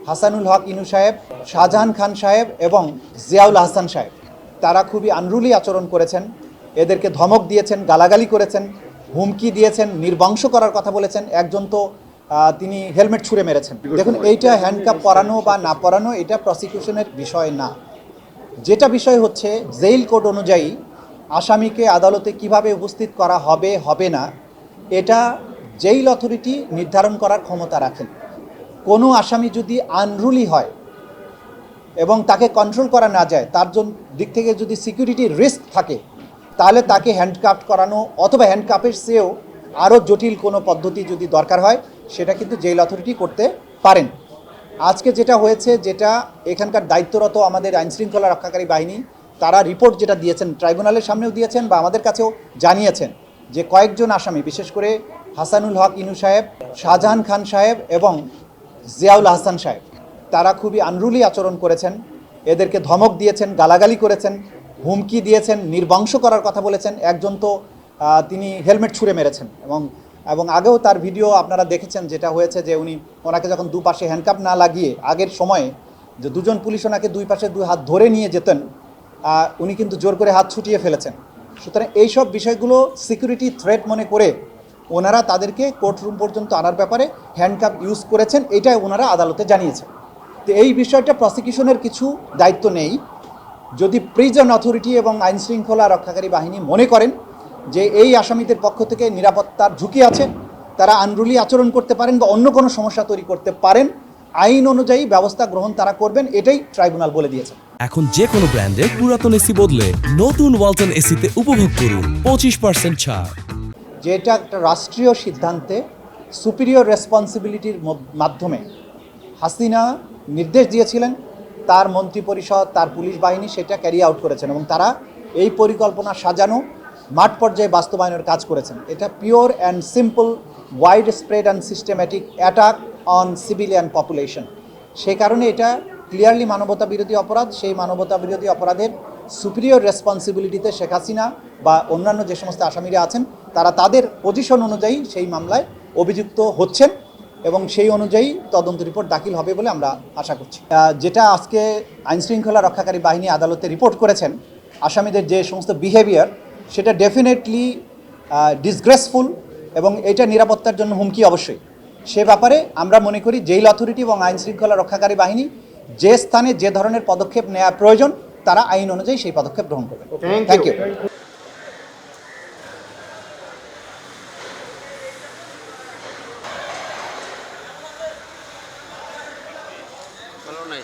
হাসানুল হক ইনু সাহেব, শাহজাহান খান সাহেব এবং জিয়াউল আহসান সাহেব তারা খুবই আনরুলি আচরণ করেছেন। এদেরকে ধমক দিয়েছেন, গালাগালি করেছেন, হুমকি দিয়েছেন, নির্বংশ করার কথা বলেছেন। একজন তো তিনি হেলমেট ছুঁড়ে মেরেছেন। দেখুন, এইটা হ্যান্ডকাপ পরানো বা না পরানো এটা প্রসিকিউশনের বিষয় না। যেটা বিষয় হচ্ছে জেইল কোড অনুযায়ী আসামিকে আদালতে কিভাবে উপস্থিত করা হবে হবে না, এটা জেইল অথরিটি নির্ধারণ করার ক্ষমতা রাখেন। কোনো আসামি যদি আনরুলি হয় এবং তাকে কন্ট্রোল করা না যায়, তার দিক থেকে যদি সিকিউরিটি রিস্ক থাকে, তাহলে তাকে হ্যান্ডকাপ করানো অথবা হ্যান্ডকাপের চেয়েও আরও জটিল কোনো পদ্ধতি যদি দরকার হয়, সেটা কিন্তু জেল অথরিটি করতে পারেন। আজকে যেটা হয়েছে, যেটা এখানকার দায়িত্বরত আমাদের আইনশৃঙ্খলা রক্ষাকারী বাহিনী, তারা রিপোর্ট যেটা দিয়েছেন ট্রাইব্যুনালের সামনেও দিয়েছেন বা আমাদের কাছেও জানিয়েছেন যে কয়েকজন আসামি, বিশেষ করে হাসানুল হক ইনু সাহেব, শাহজাহান খান সাহেব এবং জিয়াউল আহসান সাহেব তারা খুবই আনরুলি আচরণ করেছেন। এদেরকে ধমক দিয়েছেন, গালাগালি করেছেন, হুমকি দিয়েছেন, নির্বংশ করার কথা বলেছেন। একজন তো তিনি হেলমেট ছুঁড়ে মেরেছেন এবং আগেও তার ভিডিও আপনারা দেখেছেন, যেটা হয়েছে যে ওনাকে যখন দুপাশে হ্যান্ডকাপ না লাগিয়ে আগের সময়ে যে দুজন পুলিশ ওনাকে দুই পাশে দুই হাত ধরে নিয়ে যেতেন, উনি কিন্তু জোর করে হাত ছুটিয়ে ফেলেছেন। সুতরাং এইসব বিষয়গুলো সিকিউরিটি থ্রেট মনে করে ওনারা তাদেরকে কোর্টরুম পর্যন্ত আনার ব্যাপারে হ্যান্ডকাপ ইউজ করেছেন, এটাই ওনারা আদালতে জানিয়েছেন। তো এই বিষয়টা প্রসিকিউশনের কিছু দায়িত্ব নেই। যদি প্রিজন অথরিটি এবং আইনশৃঙ্খলা রক্ষাকারী বাহিনী মনে করেন যে এই আসামিদের পক্ষ থেকে নিরাপত্তার ঝুঁকি আছে, তারা আনরুলি আচরণ করতে পারেন বা অন্য কোনো সমস্যা তৈরি করতে পারেন, আইন অনুযায়ী ব্যবস্থা গ্রহণ তারা করবেন, এটাই ট্রাইব্যুনাল বলে দিয়েছে। এখন যে কোনো ব্র্যান্ডের পুরাতন এসি বদলে নতুন ওয়ালটন এসিতে উপভোগ করুন 25% ছাড়। যেটা একটা রাষ্ট্রীয় সিদ্ধান্তে সুপিরিয়র রেসপন্সিবিলিটির মাধ্যমে হাসিনা নির্দেশ দিয়েছিলেন, তার মন্ত্রিপরিষদ, তার পুলিশ বাহিনী সেটা ক্যারি আউট করেছেন এবং তারা এই পরিকল্পনা সাজানো মাঠ পর্যায়ে বাস্তবায়নের কাজ করেছেন। এটা pure and simple wide spread and systematic attack on civilian population. সেই কারণে এটা ক্লিয়ারলি মানবতা বিরোধী অপরাধ। সেই মানবতা বিরোধী অপরাধের সুপিরিয়র রেসপন্সিবিলিটিতে শেখ হাসিনা বা অন্যান্য যে সমস্ত আসামিরা আছেন, তারা তাদের পজিশন অনুযায়ী সেই মামলায় অভিযুক্ত হচ্ছেন এবং সেই অনুযায়ী তদন্ত রিপোর্ট দাখিল হবে বলে আমরা আশা করছি। যেটা আজকে আইনশৃঙ্খলা রক্ষাকারী বাহিনী আদালতে রিপোর্ট করেছেন, আসামিদের যে সমস্ত বিহেভিয়ার, সেটা ডেফিনেটলি ডিসগ্রেসফুল এবং এটা নিরাপত্তার জন্য হুমকি অবশ্যই। সে ব্যাপারে আমরা মনে করি জেল অথরিটি এবং আইনশৃঙ্খলা রক্ষাকারী বাহিনী যে স্থানে যে ধরনের পদক্ষেপ নেওয়া প্রয়োজন, তারা আইন অনুযায়ী সেই পদক্ষেপ গ্রহণ করবে। Thank you. ভালো নাই।